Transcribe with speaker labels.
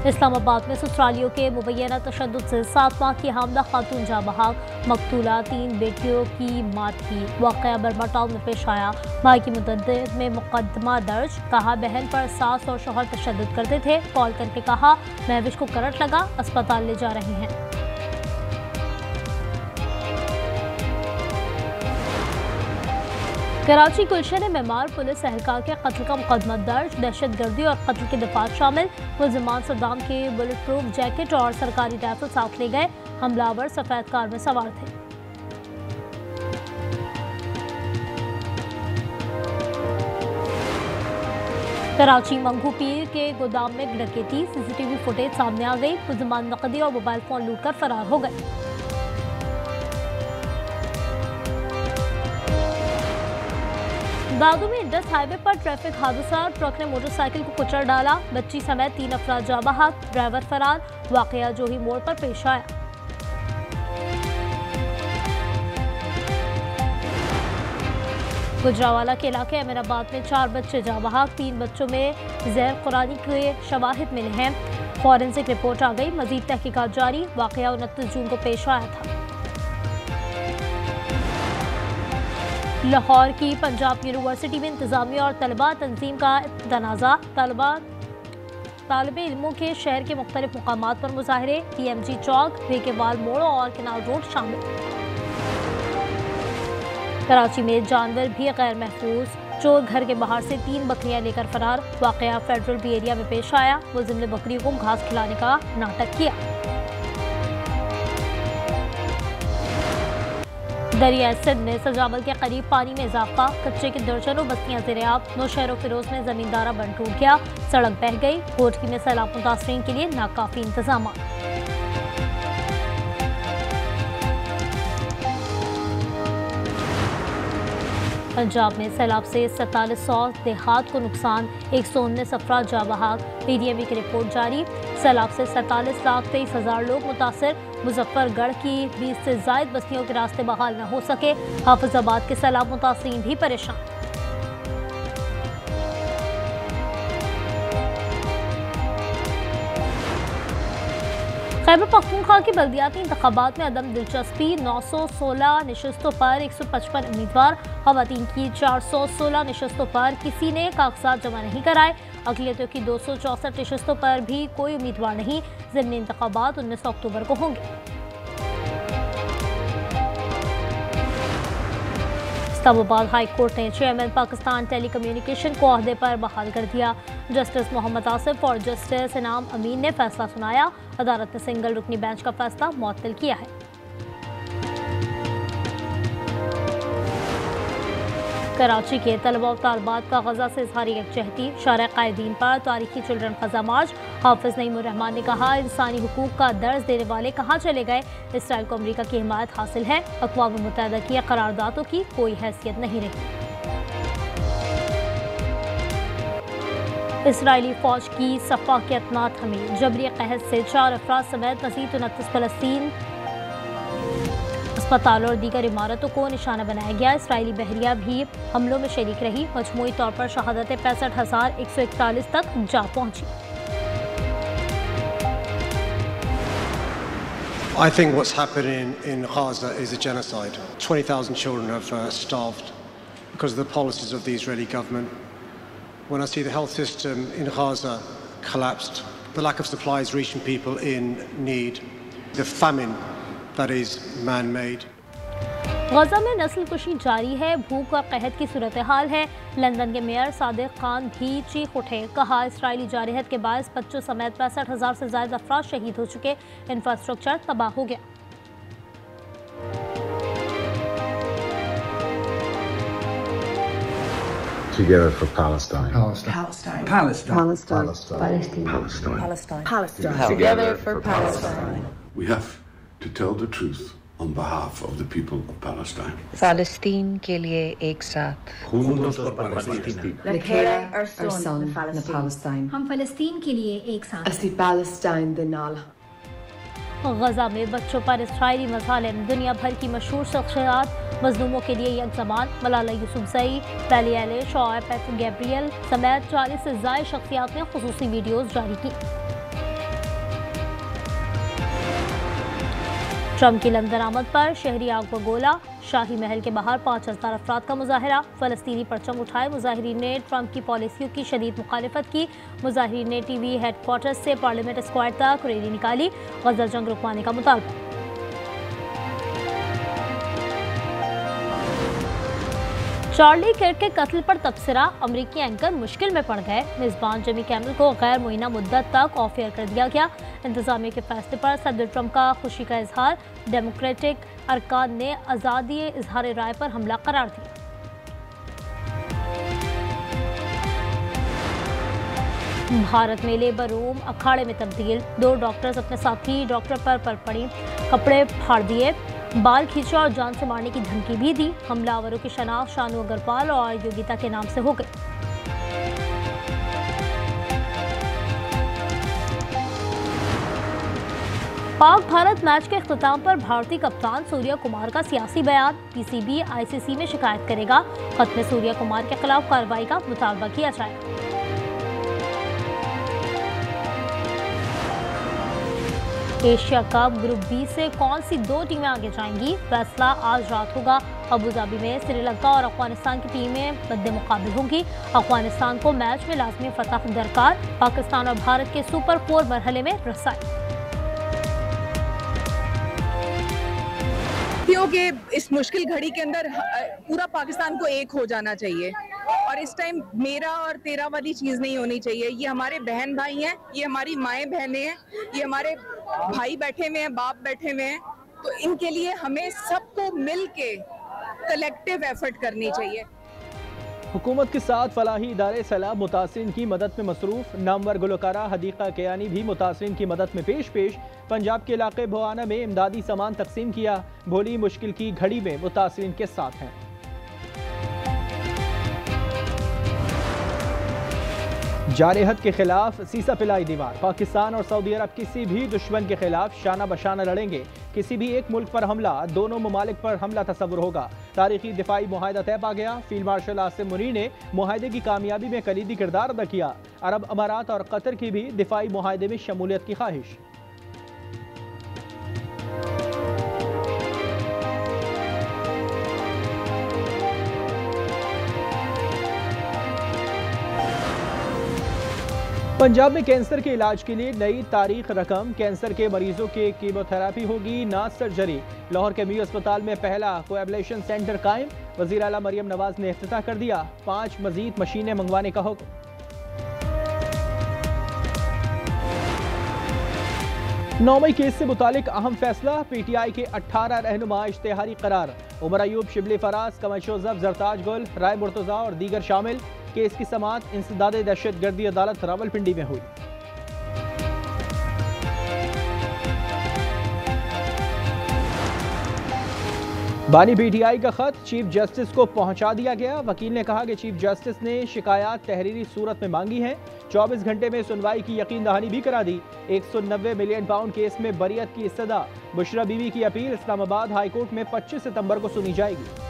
Speaker 1: इस्लामाबाद में ससुरालियों के मुबैना तशद्दुद से 7 माह की हामला खातून जाँ बहक, मकतूला 3 बेटियों की मात की। वाक़या बर्मा टाउन में पेश आया। भाई की मुद्दत में मुकदमा दर्ज। कहा बहन पर सास और शौहर तशद्दुद करते थे। कॉल करके कहा महविश को करंट लगा, अस्पताल ले जा रहे हैं। कराची गुलशन मेमार पुलिस एहलकार के कत्ल का मुकदमा दर्ज। दहशतगर्दी और कत्ल के दफात शामिल। मुलजिमान सद्दाम के बुलेट प्रूफ जैकेट और सरकारी राइफल साथ ले गए। हमलावर सफेद कार में सवार थे। कराची मंगू पीर के गोदाम में डकैती। सीसीटीवी फुटेज सामने आ गई। मुलजिमान नकदी और मोबाइल फोन लूटकर फरार हो गए। दादू में इंडस हाईवे पर ट्रैफिक हादसा। ट्रक ने मोटरसाइकिल को कुचल डाला। बच्ची समेत 3 अफराद जाँ बहक, ड्राइवर फरार। वाकया जोही मोड़ पर पेश आया। गुजरावाला के इलाके अमीराबाद में 4 बच्चे जाँ बहक। 3 बच्चों में जहर खुरानी के शवाहिद मिले हैं। फॉरेंसिक रिपोर्ट आ गई। मजीद तहकीकात जारी। वाकया 29 जून को पेश आया था। लाहौर की पंजाब यूनिवर्सिटी में इंतजामिया और तलबा तंजीम का तनाज़ा। तालिब इल्मों के शहर के मुख्तलिफ मुकामात पर मुजाहरे। PMG चौक, रेकेवाल मोड़ और किनाल रोड शामिल। कराची में जानवर भी गैर महफूज। चोर घर के बाहर से 3 बकरियां लेकर फरार। वाकया फेडरल बी एरिया में पेश आया। मुलजिम ने बकरियों को घास खिलाने का नाटक किया। दरिया सिंध में सजावल के करीब पानी में इजाफा। कच्चे की दर्जनों बस्तियां ज़ेर-ए-आब। नौशहर फिरोज में जमींदारा बंद टूट गया। सड़क बह गई। कोटकी में सैलाब मुतासरीन के लिए नाकाफी इंतजाम। पंजाब में सैलाब से 4700 देहात को नुकसान। 119 अफराद जाँ बहक। PDME की रिपोर्ट जारी। सैलाब से 47,23,000 लोग मुतासर। मुजफ्फरगढ़ की 20 से ज़ायद बस्तियों के रास्ते बहाल न हो सके। हाफिजाबाद के सैलाब मुतासरीन भी परेशान। खैबर पख्तूनख्वा की बल्दियाती इंतखाबात में अदम दिलचस्पी। 916 नशस्तों पर 155 उम्मीदवार। खवातीन की 416 नशस्तों पर किसी ने कागजात जमा नहीं कराए। अक़लियतों की 264 नशस्तों पर भी कोई उम्मीदवार नहीं। ज़िमनी इंतखाबात 19 अक्टूबर को होंगे। इस्लामाबाद हाई कोर्ट ने चेयरमैन पाकिस्तान टेली कम्युनिकेशन को ओहदे पर बहाल कर दिया। जस्टिस मोहम्मद आसिफ और जस्टिस इनाम अमीन ने फैसला सुनाया। अदालत ने सिंगल रुकनी बेंच का फैसला मुअत्तल किया है। कराची के तलबा और तालबात का गजा से इजहारी यकजहती। शारा कायदीन पर तारीखी चिल्ड्रन खजा मार्च। हाफिज नईमुर रहमान ने कहा इंसानी हुकूक का दर्ज देने वाले कहाँ चले गए। इसराइल को अमरीका की हिमायत हासिल है। अक़वाम मुत्तहिदा की करारदादों की कोई हैसियत नहीं रही। इसराइली फौज की सफाकियत ना थमी। जबरी कहत से 4 अफराद समेत मज़ीद 29 फ़लस्तीन अस्पताल और दीगर इमारतों को निशाना बनाया गया। इसराइली बहरिया भी हमलों में शरीक रही। मजमूई तौर पर शहादतें 65,141 तक जा पहुंची।
Speaker 2: I think what's happening in Gaza is a genocide. 20,000 children have starved because of the policies of the Israeli government. When I see the health system in Gaza collapsed, the lack of supplies reaching people in need, the famine that is man-made.
Speaker 1: गजा में नस्ल कुशी जारी है। भूख और कहत की सूरत हाल है। लंदन के मेयर सादिक खान भी चीख उठे। कहा इसराइली जारहत के बायस बच्चों समेत 65,000 से ज्यादा अफराद शहीद हो चुके। इंफ्रास्ट्रक्चर तबाह हो गया।
Speaker 3: Together for Palestine.
Speaker 4: Palestine.
Speaker 5: Together for Palestine.
Speaker 6: We have to tell the truth on behalf of the people of Palestine.
Speaker 5: Palestine के लिए एक साथ.
Speaker 4: Lekera our son na Palestine.
Speaker 7: हम फ़लस्तीन के लिए एक साथ.
Speaker 4: Asti Palestine the Nala.
Speaker 1: गजा में बच्चों पर इसराइली मज़ालिम। दुनिया भर की मशहूर शख्सियात मजलूमों के लिए एक ज़मान। मलाला यूसुफज़ई, बेली एलिश और पेट्रो गैब्रियल समेत 40 से ज़ायद शख्सियात ने खुसूसी वीडियोज़ जारी की। ट्रंप की लंदन आमद पर शहरी आग व गोला, शाही महल के बाहर 5000 अफराद का मुजाहरा, फलस्तीनी परचम उठाए, मुजाहिरीन ने ट्रंप की पॉलिसियों की शदीद मुखालिफत की, मुजाहिरीन ने टीवी हेडक्वार्टर से पार्लियामेंट स्क्वायर तक रैली निकाली, गजा जंग रुकवाने का मुतालबा। चार्ली किर्क के कत्ल पर तबसरा, अमरीकी एंकर मुश्किल में पड़ गए, मेजबान जिमी किमेल को गैर मुइना मुद्दत तक ऑफ एयर कर दिया गया, इंतजामिया के फैसले पर सदर ट्रंप का खुशी का इजहार, डेमोक्रेटिक अरकान ने आज़ादी इजहार राय पर हमला करार दिया। भारत में लेबर रूम अखाड़े में तब्दील, 2 डॉक्टर्स अपने साथी डॉक्टर पर पड़ी, कपड़े फाड़ दिए, बाल खींचा और जान से मारने की धमकी भी दी। हमलावरों की शनाख्त शानू अग्रवाल और योगिता के नाम से हो गई। पाक भारत मैच के इख्तिताम पर भारतीय कप्तान सूर्या कुमार का सियासी बयान, पीसीबी आईसीसी में शिकायत करेगा, खत में सूर्या कुमार के खिलाफ कार्रवाई का मुतालबा किया जाएगा। एशिया कप ग्रुप बी से कौन सी 2 टीमें आगे जाएंगी, फैसला आज रात होगा। अबू धाबी में श्रीलंका और अफगानिस्तान की टीमें मद्दे मुकाबले होंगी। अफगानिस्तान को मैच में लाजमी फतह दरकार, पाकिस्तान और भारत के सुपर 4 मरहले में रसाई।
Speaker 8: क्योंकि इस मुश्किल घड़ी के अंदर पूरा पाकिस्तान को एक हो जाना चाहिए और इस टाइम मेरा और तेरा वाली चीज़ नहीं होनी चाहिए। ये हमारे बहन भाई हैं, ये हमारी माएँ बहनें हैं, ये हमारे भाई बैठे हुए हैं, बाप बैठे हुए हैं, तो इनके लिए हमें सबको मिल के कलेक्टिव एफर्ट करनी चाहिए।
Speaker 9: हुकूमत के साथ फलाही इदारे सैलाब मुतासिरीन की मदद में मसरूफ, नामवर गुलकारा हदीका कियानी भी मुतासिरीन की मदद में पेश। पंजाब के इलाके भोआना में इमदादी सामान तकसीम किया, भोली मुश्किल की घड़ी में मुतासिरीन के साथ हैं। जारहत के खिलाफ सीसा पिलाई दीवार, पाकिस्तान और सऊदी अरब किसी भी दुश्मन के खिलाफ शाना बशाना लड़ेंगे। किसी भी एक मुल्क पर हमला दोनों ममालिक पर हमला तस्वुर होगा। तारीखी दिफाई मुआहदा तय पा गया। फील्ड मार्शल आसिम मुनीर ने मुआहदे की कामयाबी में कलीदी किरदार अदा किया। अरब अमारात और कतर की भी दिफाई मुआहदे में शमूलियत की ख्वाहिश। पंजाब में कैंसर के इलाज के लिए नई तारीख रकम, कैंसर के मरीजों के कीमोथेरेपी होगी ना सर्जरी। लाहौर के मियो अस्पताल में पहला कोएबुलेशन सेंटर कायम, वज़ीर आला मरियम नवाज ने इफ्तिताह कर दिया। 5 मजीद मशीनें मंगवाने का हुक्म। नौमई केस से मुतालिक अहम फैसला, PTI के 18 रहनुमा इश्तिहारी करार। उमर अयूब, शिबली फराज, कमर जोसेफ, जरताज गुल, राय मुर्तजा और दीगर शामिल। केस की समाअत इंसदादे दहशतगर्दी अदालत रावलपिंडी में हुई। बानी PTI का खत चीफ जस्टिस को पहुंचा दिया गया। वकील ने कहा कि चीफ जस्टिस ने शिकायत तहरीरी सूरत में मांगी हैं। 24 घंटे में सुनवाई की यकीन दहानी भी करा दी। 190 मिलियन पाउंड केस में बरियत की इस्तदा। बुशरा बीवी की अपील इस्लामाबाद हाईकोर्ट में 25 सितंबर को सुनी जाएगी।